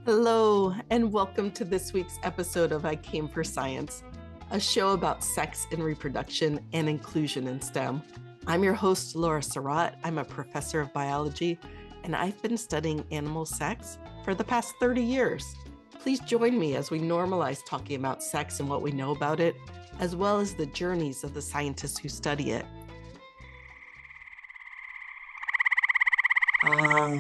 Hello, and welcome to this week's episode of I Came for Science, a show about sex and reproduction and inclusion in STEM. I'm your host, Laura Surratt. I'm a professor of biology, and I've been studying animal sex for the past 30 years. Please join me as we normalize talking about sex and what we know about it, as well as the journeys of the scientists who study it.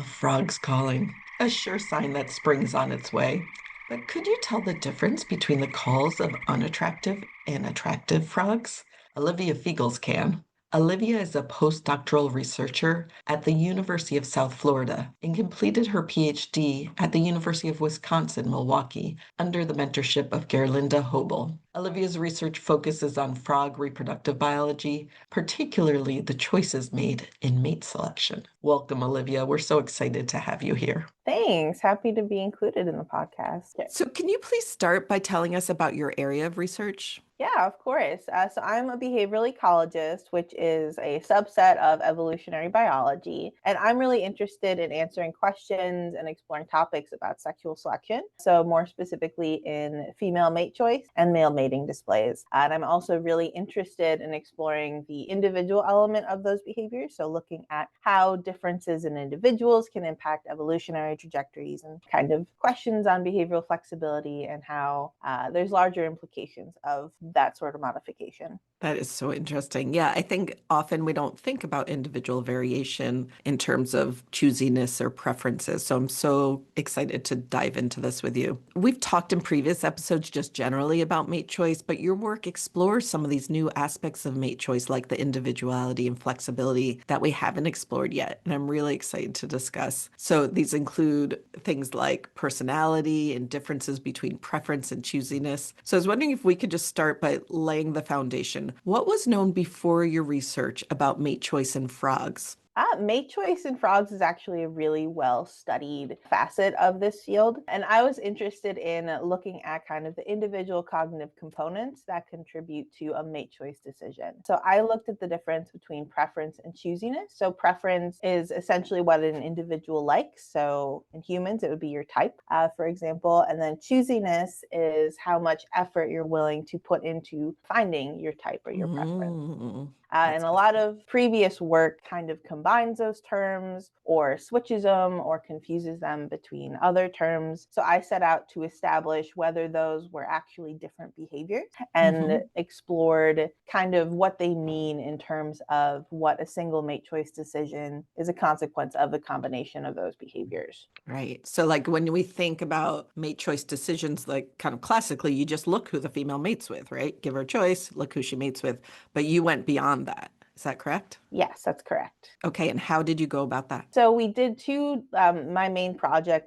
Frogs calling. A sure sign that spring's on its way. But could you tell the difference between the calls of unattractive and attractive frogs? Olivia Feagles can. Olivia is a postdoctoral researcher at the University of South Florida and completed her PhD at the University of Wisconsin-Milwaukee under the mentorship of Gerlinda Hobel. Olivia's research focuses on frog reproductive biology, particularly the choices made in mate selection. Welcome, Olivia. We're so excited to have you here. Thanks. Happy to be included in the podcast. So can you please start by telling us about your area of research? Yeah, of course. So I'm a behavioral ecologist, which is a subset of evolutionary biology. And I'm really interested in answering questions and exploring topics about sexual selection. So more specifically in female mate choice and male mating displays. And I'm also really interested in exploring the individual element of those behaviors. So looking at how differences in individuals can impact evolutionary trajectories and kind of questions on behavioral flexibility and how there's larger implications of that sort of modification. That is so interesting. Yeah, I think often we don't think about individual variation in terms of choosiness or preferences. So I'm so excited to dive into this with you. We've talked in previous episodes just generally about mate choice, but your work explores some of these new aspects of mate choice, like the individuality and flexibility that we haven't explored yet. And I'm really excited to discuss. So these include things like personality and differences between preference and choosiness. So I was wondering if we could just start by laying the foundation. What was known before your research about mate choice in frogs? Mate choice in frogs is actually a really well-studied facet of this field. And I was interested in looking at kind of the individual cognitive components that contribute to a mate choice decision. So I looked at the difference between preference and choosiness. So preference is essentially what an individual likes. So in humans, it would be your type, for example. And then choosiness is how much effort you're willing to put into finding your type or your preference. And a lot of previous work kind of combines those terms or switches them or confuses them between other terms. So I set out to establish whether those were actually different behaviors and explored kind of what they mean in terms of what a single mate choice decision is a consequence of the combination of those behaviors. Right. So like when we think about mate choice decisions, like kind of classically, you just look who the female mates with, right? Give her a choice, look who she mates with. But you went beyond that. Is that correct? Yes, that's correct. Okay. And how did you go about that? So we did one of my main projects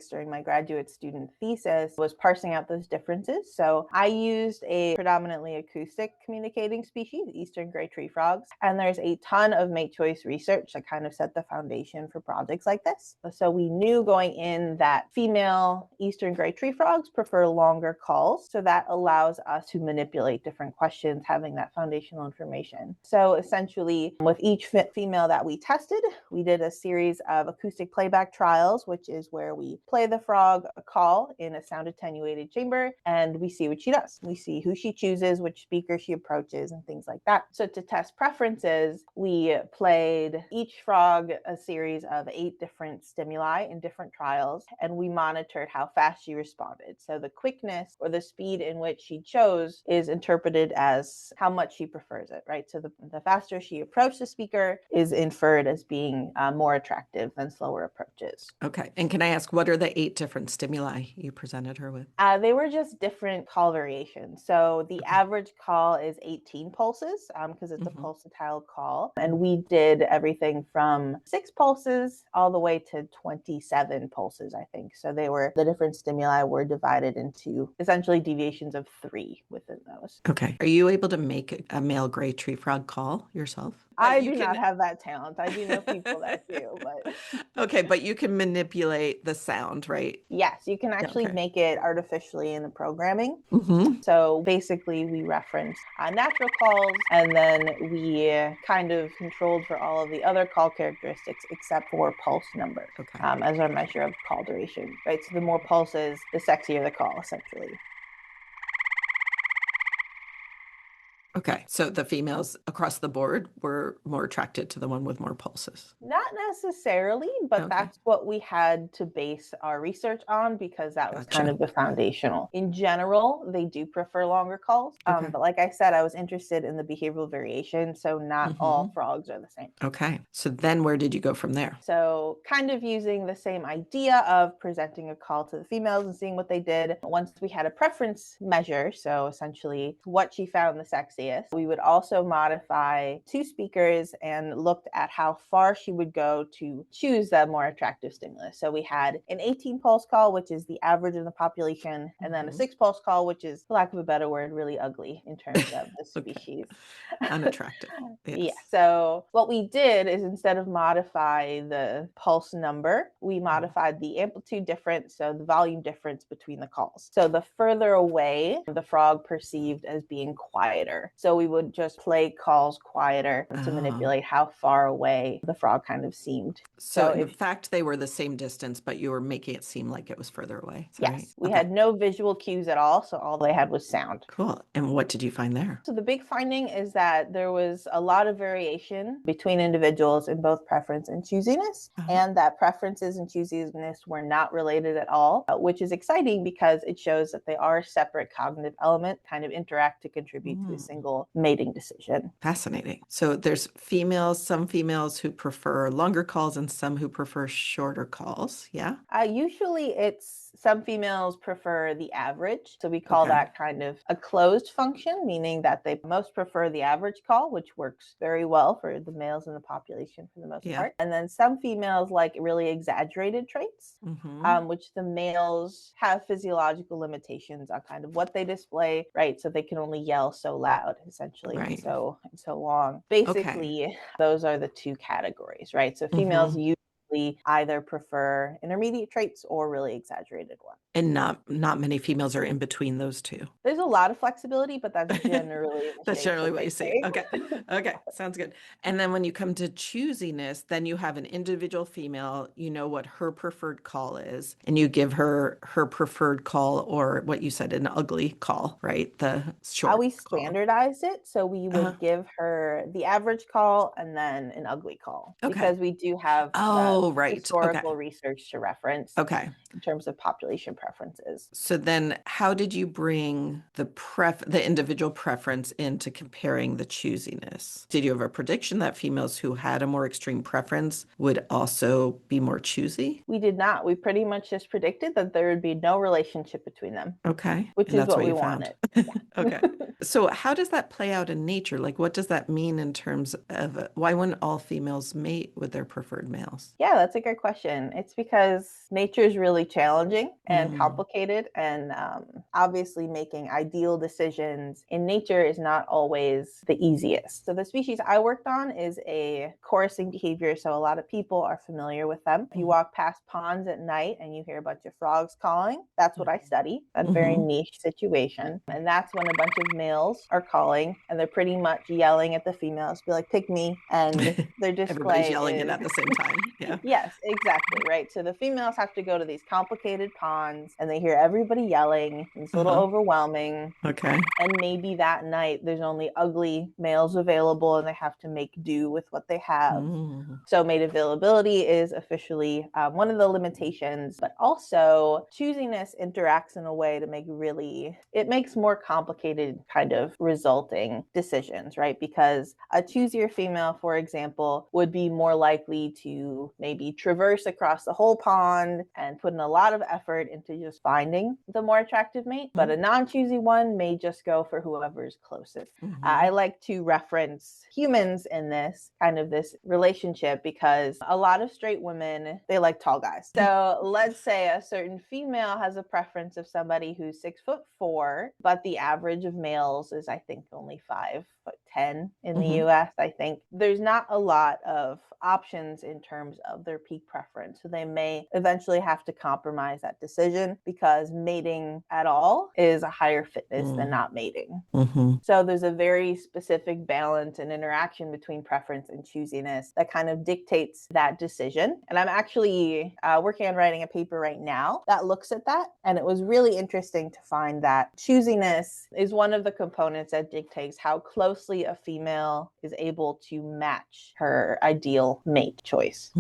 during my graduate student thesis was parsing out those differences. So I used a predominantly acoustic communicating species, eastern gray tree frogs. And there's a ton of mate choice research that kind of set the foundation for projects like this. So we knew going in that female eastern gray tree frogs prefer longer calls. So that allows us to manipulate different questions, having that foundational information. So essentially, with each female that we tested, we did a series of acoustic playback trials, which is where we play the frog a call in a sound attenuated chamber, and we see what she does. We see who she chooses, which speaker she approaches, and things like that. So to test preferences, we played each frog a series of 8 different stimuli in different trials, and we monitored how fast she responded. So the quickness or the speed in which she chose is interpreted as how much she prefers it, right? So the faster she approached the speaker is inferred as being more attractive than slower approaches. Okay. And can I ask, what are the 8 different stimuli you presented her with? They were just different call variations. So the average call is 18 pulses because it's a pulsatile call. And we did everything from 6 pulses all the way to 27 pulses, I think. So the different stimuli were divided into essentially deviations of 3 within those. Okay. Are you able to make a male gray tree frog frog call yourself? But I you do not can. have that talent. I do know people that do, but Okay, but you can manipulate the sound, right? yes, you can Yeah, actually okay. make it artificially in the programming. Mm-hmm. So basically, we reference natural calls, and then we kind of controlled for all of the other call characteristics except for pulse number Okay. as our measure of call duration, right? So the more pulses, the sexier the call, essentially. Okay. So the females across the board were more attracted to the one with more pulses. Not necessarily, but Okay. that's what we had to base our research on because that was kind Gotcha. of the foundational. In general, they do prefer longer calls. Okay. But like I said, I was interested in the behavioral variation. So not Mm-hmm. all frogs are the same. Okay. So then where did you go from there? So, kind of using the same idea of presenting a call to the females and seeing what they did. Once we had a preference measure, so essentially what she found the sexiest, we would also modify two speakers and looked at how far she would go to choose the more attractive stimulus. So, we had an 18 pulse call, which is the average in the population, and then a Mm-hmm. 6 pulse call, which is, for lack of a better word, really ugly in terms of the Okay. species. Unattractive. Yeah. Yes. So what we did is instead of modify the pulse number, we Mhm. modified the amplitude difference, so the volume difference between the calls. So the further away, the frog perceived as being quieter. So we would just play calls quieter to Oh. manipulate how far away the frog kind of seemed. So So in if fact, they were the same distance, but you were making it seem like it was further away. Is that right? yes, we Okay. had no visual cues at all, so all they had was sound. Cool. And what did you find there? So the big finding is that there was a lot of variation between individuals in both preference and choosiness, Uh-huh. and that preferences and choosiness were not related at all, which is exciting because it shows that they are separate cognitive elements, kind of interact to contribute to a Mm. single mating decision. Fascinating. So there's females, some females who prefer longer calls and some who prefer shorter calls. Yeah. Usually, it's some females prefer the average. So we call Okay. that kind of a closed function, meaning that they most prefer the average call, which works very well for the males in the population for the most Yeah. part. And then some females like really exaggerated traits. Mm-hmm. Which the males have physiological limitations on kind of what they display, right? So they can only yell so loud, essentially, Right. and so long. Okay. Basically, those are the two categories, right? So females Mm-hmm. usually either prefer intermediate traits or really exaggerated ones. And not many females are in between those two. There's a lot of flexibility, but that's generally the That's shapes generally that what they you see. take. Okay. Okay. Sounds good. And then when you come to choosiness, then you have an individual female, you know what her preferred call is, and you give her her preferred call or what you said, an ugly call, right? The How short we call. standardized it, so we Uh-huh. would give her the average call and then an ugly call Okay. because we do have that Oh, right. Okay. historical research to reference Okay. in terms of population preferences. So then how did you bring the individual preference into comparing the choosiness? Did you have a prediction that females who had a more extreme preference would also be more choosy? We did not. We pretty much just predicted that there would be no relationship between them, Okay. which And is that's what what we you found. wanted. Yeah. Okay. So how does that play out in nature? Like what does that mean in terms of why wouldn't all females mate with their preferred males? Yeah, that's a great question. It's because nature is really challenging and Mm, complicated, and obviously, making ideal decisions in nature is not always the easiest. So, the species I worked on is a chorusing behavior. So, a lot of people are familiar with them. If you mhm, walk past ponds at night and you hear a bunch of frogs calling, that's what I study. A very mhm. niche situation. And that's when a bunch of males are calling and they're pretty much yelling at the females, be like, pick me. And their Everybody's display yelling it is at the same time. Yeah. yes, exactly, right? So the females have to go to these complicated ponds and they hear everybody yelling. It's a little Uh-huh. overwhelming. Okay. And maybe that night there's only ugly males available and they have to make do with what they have. Mm. So mate availability is officially one of the limitations, but also choosiness interacts in a way to it makes more complicated kind of resulting decisions, right? Because a choosier female, for example, would be more likely to maybe traverse across the whole pond and put in a lot of effort into to just finding the more attractive mate, but a Mm-hmm. non-choosy one may just go for whoever is closest. I like to reference humans in this kind of this relationship because a lot of straight women, they like tall guys. So let's say a certain female has a preference of somebody who's 6'4", but the average of males is, I think, only 5'10" in the Mm-hmm. US. I think there's not a lot of options in terms of their peak preference. So they may eventually have to compromise that decision because mating at all is a higher fitness than not mating. Mm-hmm. So there's a very specific balance and interaction between preference and choosiness that kind of dictates that decision. And I'm actually working on writing a paper right now that looks at that. And it was really interesting to find that choosiness is one of the components that dictates how closely a female is able to match her ideal mate choice.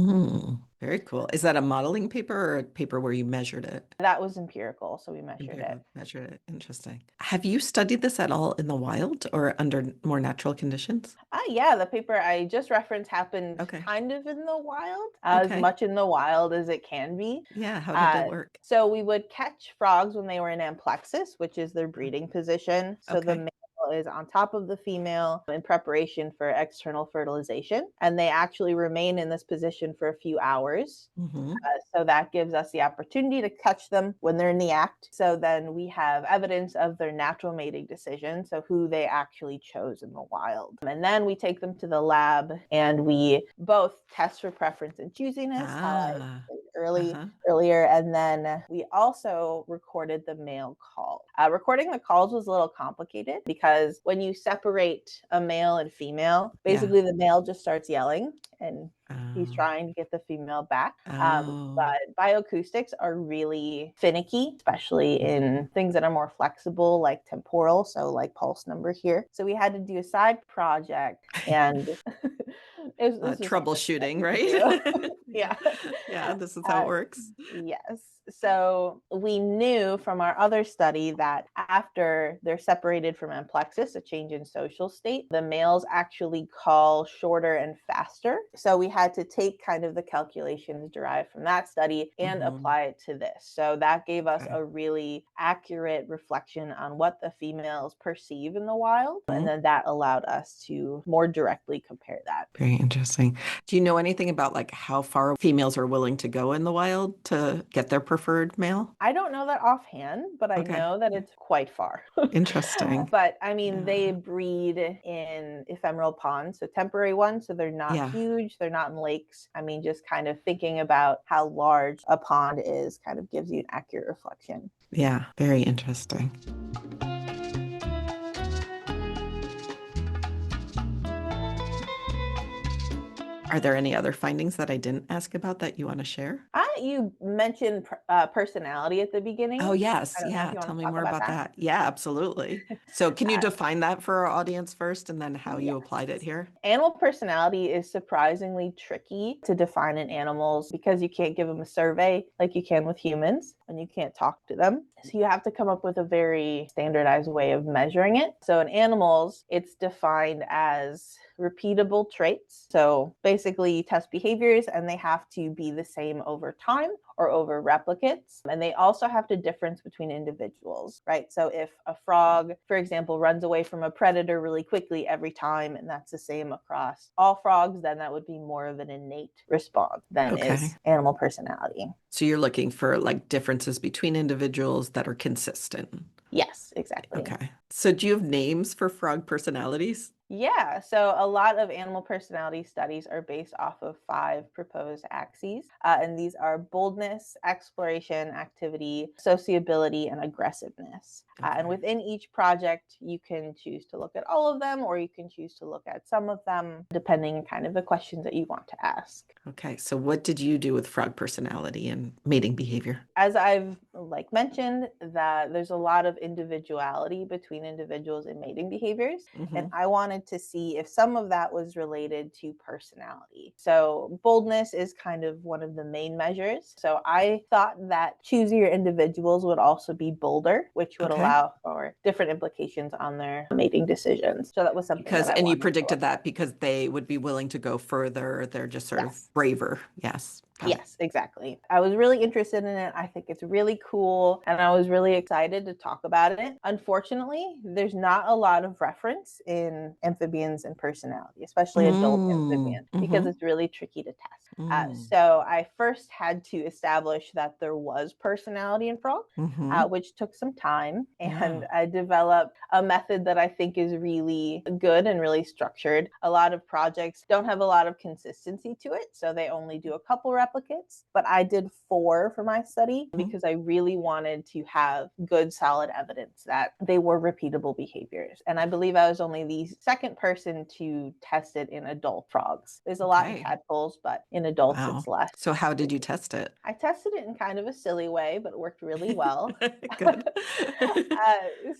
Very cool. Is that a modeling paper or a paper where you measured it? That was empirical, so we measured it. Empirical, measured it. Interesting. Have you studied this at all in the wild or under more natural conditions? Yeah, the paper I just referenced happened Okay. kind of in the wild, as Okay. much in the wild as it can be. Yeah. How did it work? So we would catch frogs when they were in amplexus, which is their breeding position. So the Okay. male is on top of the female in preparation for external fertilization, and they actually remain in this position for a few hours. Mm-hmm. So that gives us the opportunity to catch them when they're in the act. So then we have evidence of their natural mating decision, so who they actually chose in the wild. And then we take them to the lab and we both test for preference and choosiness, how I Ah. said Uh-huh. earlier, and then we also recorded the male call. Recording the calls was a little complicated because when you separate a male and female, Yeah. basically the male just starts yelling and he's Oh. trying to get the female back. Oh. But bioacoustics are really finicky, especially in things that are more flexible, like temporal, so like pulse number here. So we had to do a side project, and this was something that Troubleshooting, we could right? do. Yeah. Yeah, this is how it Uh, works. yes. So we knew from our other study that after they're separated from amplexus, a change in social state, the males actually call shorter and faster. So we had to take kind of the calculations derived from that study and Mm-hmm. apply it to this. So that gave us Okay. a really accurate reflection on what the females perceive in the wild. And Mhm. then that allowed us to more directly compare that. Very interesting. Do you know anything about like how far females are willing to go in the wild to get their preferred male? I don't know that offhand, but I Okay. know that Yeah. it's quite far. Interesting. But I mean, Yeah. they breed in ephemeral ponds, so temporary ones. So they're not Yeah. huge, they're not in lakes. I mean, just kind of thinking about how large a pond is kind of gives you an accurate reflection. Yeah. Very interesting. Are there any other findings that I didn't ask about that you want to share? You mentioned personality at the Oh, beginning. I yes. don't know if Yeah. you want Tell to me talk more about about that. that. Yeah, absolutely. So, can you Uh, define that for our audience first and then how you applied it yes. here? Animal personality is surprisingly tricky to define in animals because you can't give them a survey like you can with humans and you can't talk to them. So you have to come up with a very standardized way of measuring it. So in animals, it's defined as repeatable traits. So basically, you test behaviors and they have to be the same over time or over replicates. And they also have to difference between individuals, right? So if a frog, for example, runs away from a predator really quickly every time, and that's the same across all frogs, then that would be more of an innate response than Okay. is animal personality. So, you're looking for like differences between individuals that are consistent. Yes, exactly. Okay. So, do you have names for frog personalities? Yeah, so a lot of animal personality studies are based off of 5 proposed axes, and these are boldness, exploration, activity, sociability, and aggressiveness. And Okay. within each project, you can choose to look at all of them, or you can choose to look at some of them, depending on kind of the questions that you want to ask. Okay. So, what did you do with frog personality and mating behavior? As I've like mentioned, that there's a lot of individuality between individuals in mating behaviors, and Hmm. I wanted to see if some of that was related to personality. So boldness is kind of one of the main measures. So I thought that choosier individuals would also be bolder, which would Okay. allow for different implications on their mating decisions. So that was something that Because, I and you wanted to predicted look at. that because they would be willing to go further. They're just sort of Yes. braver. Yes. Got it. Yes, exactly. I was really interested in it. I think it's really cool. And I was really excited to talk about it. Unfortunately, there's not a lot of reference in amphibians and personality, especially adult Mm, amphibians, because mm-hmm, it's really tricky to test. mm, So I first had to establish that there was personality in frogs, mm-hmm. which took some time. Yeah. And I developed a method that I think is really good and really structured. A lot of projects don't have a lot of consistency to it, so they only do a couple replicates. But I did 4 for my study Mm-hmm. because I really wanted to have good, solid evidence that they were repeatable behaviors. And I believe I was only the second person to test it in adult frogs. There's a lot in Okay. tadpoles, but in adults, Wow. it's less. So how did you test it? I tested it in kind of a silly way, but it worked really well. Good.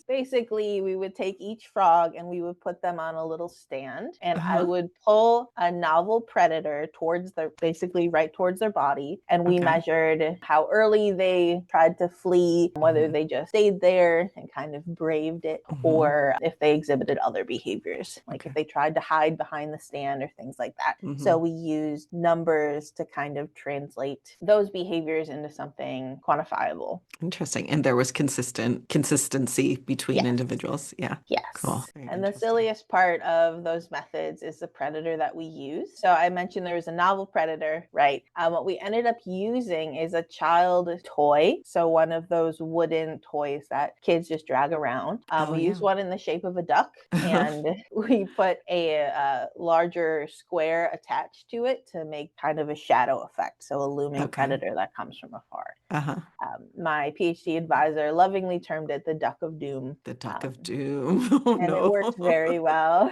Basically, we would take each frog and we would put them on a little stand, and I Uh-huh. would pull a novel predator towards their, basically right towards their body, and we Okay. measured how early they tried to flee, whether Mm-hmm. they just stayed there and kind of braved it, Mm-hmm. or if they exhibited other behaviors, like if Okay. they tried to hide behind the stand or things like that. Mm-hmm. So we used numbers to kind of translate those behaviors into something quantifiable. Interesting. And there was consistency between Yes. individuals. Yeah. Cool. Yes. Very And the interesting. silliest part of those methods is the predator that we use. So I mentioned there was a novel predator, right? What we ended up using is a child toy. So one of those wooden toys that kids just drag around. Oh, We yeah. used one in the shape of a duck, and we put a larger square attached to it to make kind of a shadow effect. So a looming Okay. predator that comes from afar. Uh-huh. My PhD advisor lovingly termed it the duck of doom. The Duck Um, of Doom. Oh, and it worked no. very well.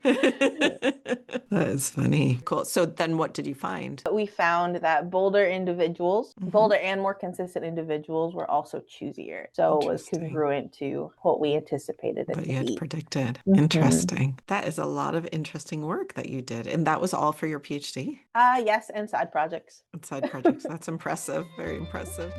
That is funny. Cool. So then what did you find? We found that Hmm. bolder and more consistent individuals were also choosier. So it was Interesting. congruent to what we anticipated it What to you had be. predicted. Mhm. Interesting. That is a lot of interesting work that you did. And that was all for your PhD Yes, and side projects. and side projects. That's impressive. Very impressive.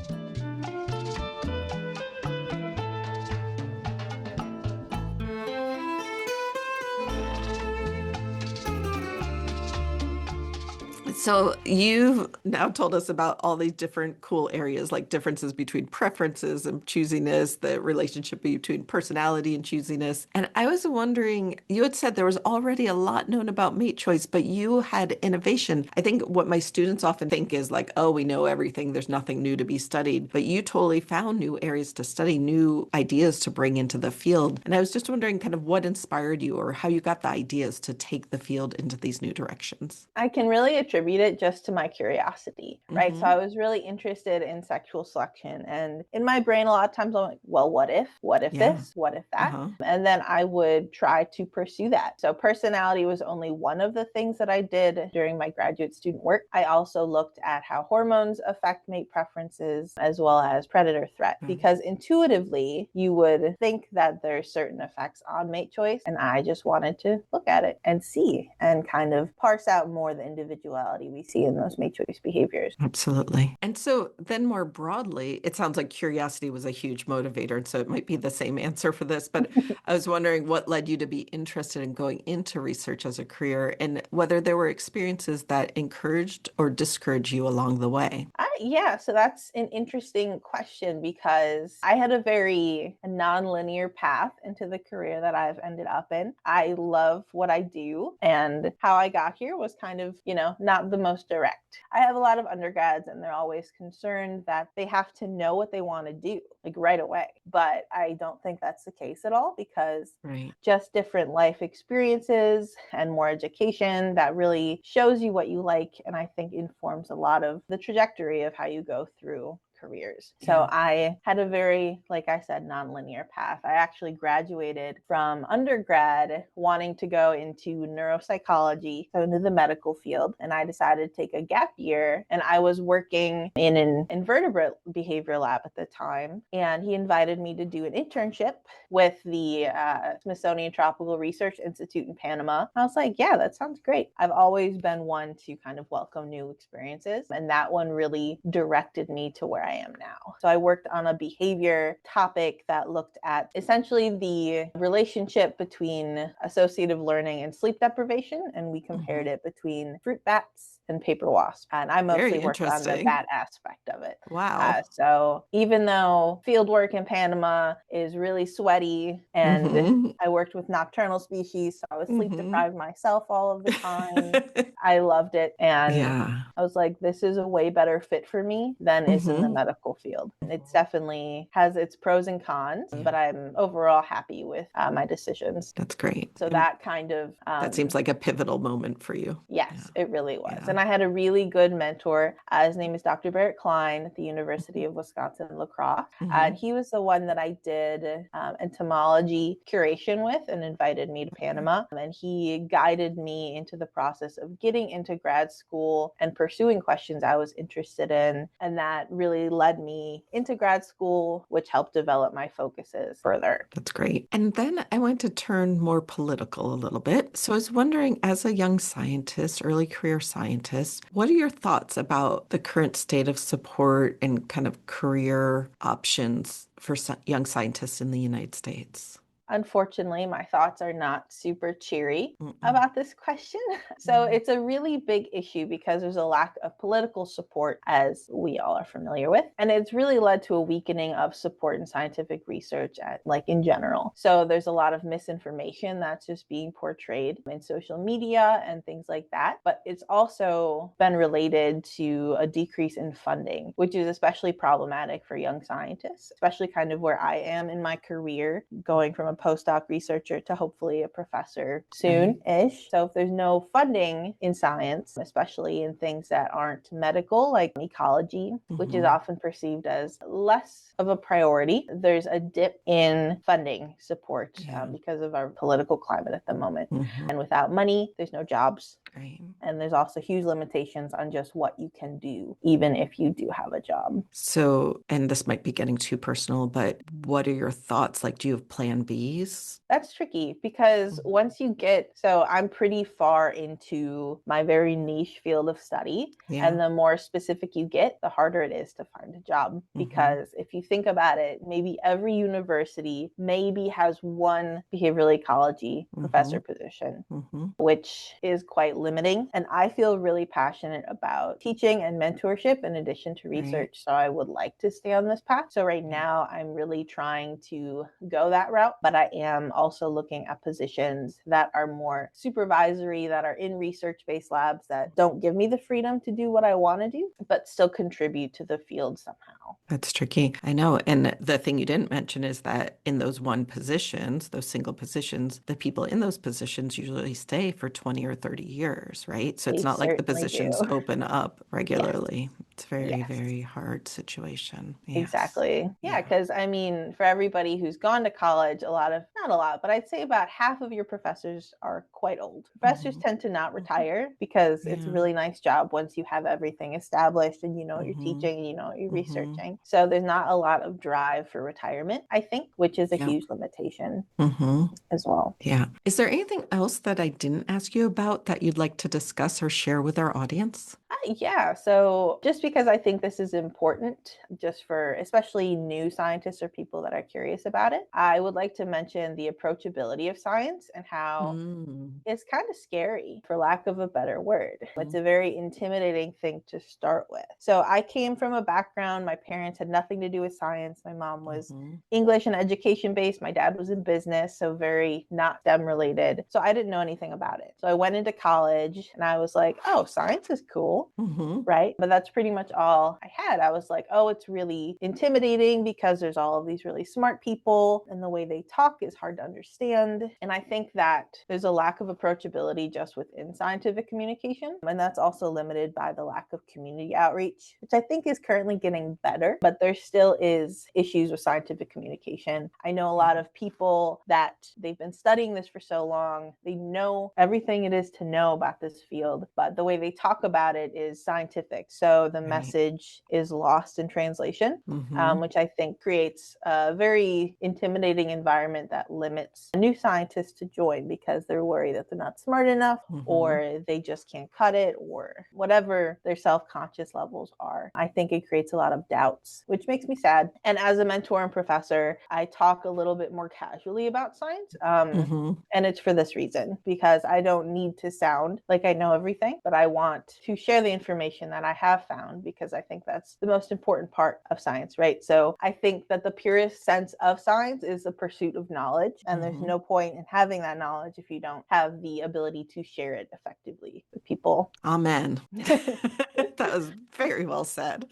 So you've now told us about all these different cool areas, like differences between preferences and choosiness, the relationship between personality and choosiness. And I was wondering, you had said there was already a lot known about mate choice, but you had innovation. I think what my students often think is like, oh, we know everything. There's nothing new to be studied. But you totally found new areas to study, new ideas to bring into the field. And I was just wondering kind of what inspired you or how you got the ideas to take the field into these new directions. I can really attribute it just to my curiosity, right? So I Mm-hmm. was really interested in sexual selection. And in my brain, a lot of times I'm like, well, what if? What if Yeah. this? What if that? Uh-huh. And then I would try to pursue that. So personality was only one of the things that I did during my graduate student work. I also looked at how hormones affect mate preferences as well as predator threat, Right. because intuitively you would think that there's certain effects on mate choice. And I just wanted to look at it and see and kind of parse out more the individuality we see in those mate choice behaviors. Absolutely. And so then more broadly, it sounds like curiosity was a huge motivator. And so it might be the same answer for this, but I was wondering what led you to be interested in going into research as a career and whether there were experiences that encouraged or discouraged you along the way. Yeah, so that's an interesting question because I had a very non-linear path into the career that I've ended up in. I love what I do, and how I got here was kind of, not the most direct. I have a lot of undergrads and they're always concerned that they have to know what they want to do like right away. But I don't think that's the case at all, because Right. just different life experiences and more education that really shows you what you like, and I think informs a lot of the trajectory of how you go through careers. So Yeah. I had a very, like I said, nonlinear path. I actually graduated from undergrad wanting to go into neuropsychology, so into the medical field, and I decided to take a gap year. And I was working in an invertebrate behavior lab at the time, and he invited me to do an internship with the Smithsonian Tropical Research Institute in Panama. I was like, yeah, that sounds great. I've always been one to kind of welcome new experiences, and that one really directed me to where I am now. So I worked on a behavior topic that looked at essentially the relationship between associative learning and sleep deprivation, and we compared it between fruit bats and paper wasps. And I mostly Very worked on the interesting. bat aspect of it. Wow. So even though field work in Panama is really sweaty and Mm-hmm. I worked with nocturnal species, so I was sleep Mm-hmm. deprived myself all of the time. I loved it. And Yeah. I was like, this is a way better fit for me than is in the Mm-hmm. medical field. It's definitely has its pros and cons, Yeah. but I'm overall happy with my decisions. That's great. So And that kind of that seems like a pivotal moment for you. Yeah. yes, it really was. Yeah. And I had a really good mentor. His name is Dr. Barrett Klein at the University of Wisconsin-La Crosse. Mm-hmm. And he was the one that I did entomology curation with and invited me to Panama. And he guided me into the process of getting into grad school and pursuing questions I was interested in. And that really led me into grad school, which helped develop my focuses further. That's great. And then I want to turn more political a little bit. So I was wondering, as a young scientist, early career scientist, what are your thoughts about the current state of support and kind of career options for young scientists in the United States? Unfortunately, my thoughts are not super cheery Mm-mm. about this question. So it's a really big issue because there's a lack of political support, as we all are familiar with. And it's really led to a weakening of support in scientific research in general. So there's a lot of misinformation that's just being portrayed in social media and things like that. But it's also been related to a decrease in funding, which is especially problematic for young scientists, especially kind of where I am in my career, going from a postdoc researcher to hopefully a professor Right. soon-ish. So if there's no funding in science, especially in things that aren't medical, like ecology, which is Mm-hmm. often perceived as less of a priority, there's a dip in funding support Yeah. because of our political climate at the moment. Mm-hmm. And without money, there's no jobs. Right. And there's also huge limitations on just what you can do, even if you do have a job. So, and this might be getting too personal, but what are your thoughts? Like, do you have plan Bs? That's tricky because Mhm. once you get, so I'm pretty far into my very niche field of study. Yeah. And the more specific you get, the harder it is to find a job. Mm-hmm. Because if you think about it, maybe every university maybe has one behavioral ecology Mm-hmm. professor position, Mm-hmm. which is quite limiting. And I feel really passionate about teaching and mentorship in addition to Right. research. So I would like to stay on this path. So right Right. now, I'm really trying to go that route, but I am also looking at positions that are more supervisory, that are in research-based labs that don't give me the freedom to do what I want to do, but still contribute to the field somehow. That's tricky. I know. And the thing you didn't mention is that in those one positions, those single positions, the people in those positions usually stay for 20 or 30 years, right? So it's They not like the certainly do. positions open up Yes. regularly. It's a very, Yes. very hard situation. Yes. Exactly. Yeah, Yeah. because I mean, for everybody who's gone to college, not a lot, but I'd say about half of your professors are quite old. Professors Mm-hmm. tend to not Mm-hmm. retire because it's a Yeah. really nice job once you have everything established and you know what you're Mm-hmm. teaching and you know what you're Mm-hmm. researching. So there's not a lot of drive for retirement, I think, which is a Yeah. huge limitation Mm-hmm. as well. Yeah. Is there anything else that I didn't ask you about that you'd like to discuss or share with our audience? Yeah, so just because I think this is important, just for especially new scientists or people that are curious about it, I would like to mention the approachability of science and how Mm. it's kind of scary, for lack of a better word. It's a very intimidating thing to start with. So I came from a background, my parents had nothing to do with science. My mom was Mm-hmm. English and education based. My dad was in business, so very not STEM related. So I didn't know anything about it. So I went into college and I was like, oh, science is cool. Mm-hmm. Right. But that's pretty much all I had. I was like, oh, it's really intimidating because there's all of these really smart people and the way they talk is hard to understand. And I think that there's a lack of approachability just within scientific communication. And that's also limited by the lack of community outreach, which I think is currently getting better, but there still is issues with scientific communication. I know a lot of people that they've been studying this for so long, they know everything it is to know about this field, but the way they talk about it is is scientific. So the Right. message is lost in translation, Mm-hmm. which I think creates a very intimidating environment that limits new scientists to join because they're worried that they're not smart enough Mm-hmm. or they just can't cut it or whatever their self-conscious levels are. I think it creates a lot of doubts, which makes me sad. And as a mentor and professor, I talk a little bit more casually about science. Mm-hmm. And it's for this reason, because I don't need to sound like I know everything, but I want to share the information that I have found because I think that's the most important part of science, right? So I think that the purest sense of science is the pursuit of knowledge. And there's Mm-hmm. no point in having that knowledge if you don't have the ability to share it effectively with people. Amen. That was very well said.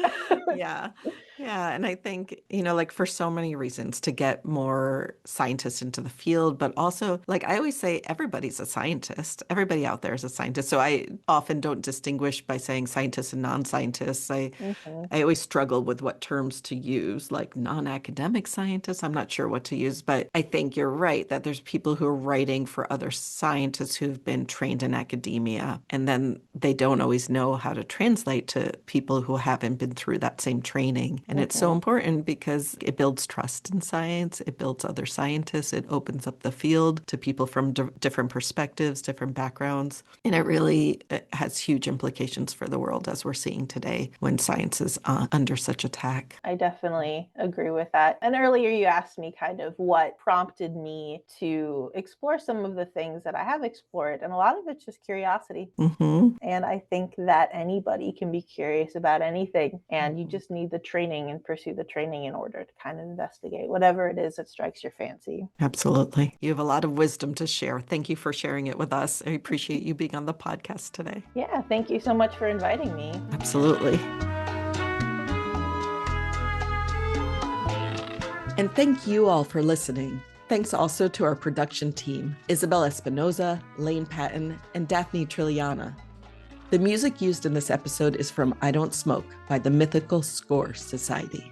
Yeah. Yeah. And I think, like for so many reasons to get more scientists into the field, but also, like I always say, everybody's a scientist. Everybody out there is a scientist. So I often don't distinguish by saying scientists and non-scientists. Mhm. I always struggle with what terms to use, like non-academic scientists. I'm not sure what to use, but I think you're right that there's people who are writing for other scientists who've been trained in academia, and then they don't always know how to translate to people who haven't been through that same training. And it's so Mhm. important because it builds trust in science, it builds other scientists, it opens up the field to people from different perspectives, different backgrounds. And it really has huge implications for the world as we're seeing today when science is under such attack. I definitely agree with that. And earlier you asked me kind of what prompted me to explore some of the things that I have explored. And a lot of it's just curiosity. Mm-hmm. And I think that anybody can be curious about anything. And you Mm-hmm. just need the training and pursue the training in order to kind of investigate whatever it is that strikes your fancy. Absolutely. You have a lot of wisdom to share. Thank you for sharing it with us. I appreciate you being on the podcast today. Yeah, thank you so much for inviting me. Absolutely. And thank you all for listening. Thanks also to our production team, Isabel Espinoza, Lane Patton, and Daphne Trilliana. The music used in this episode is from I Don't Smoke by the Mythical Score Society.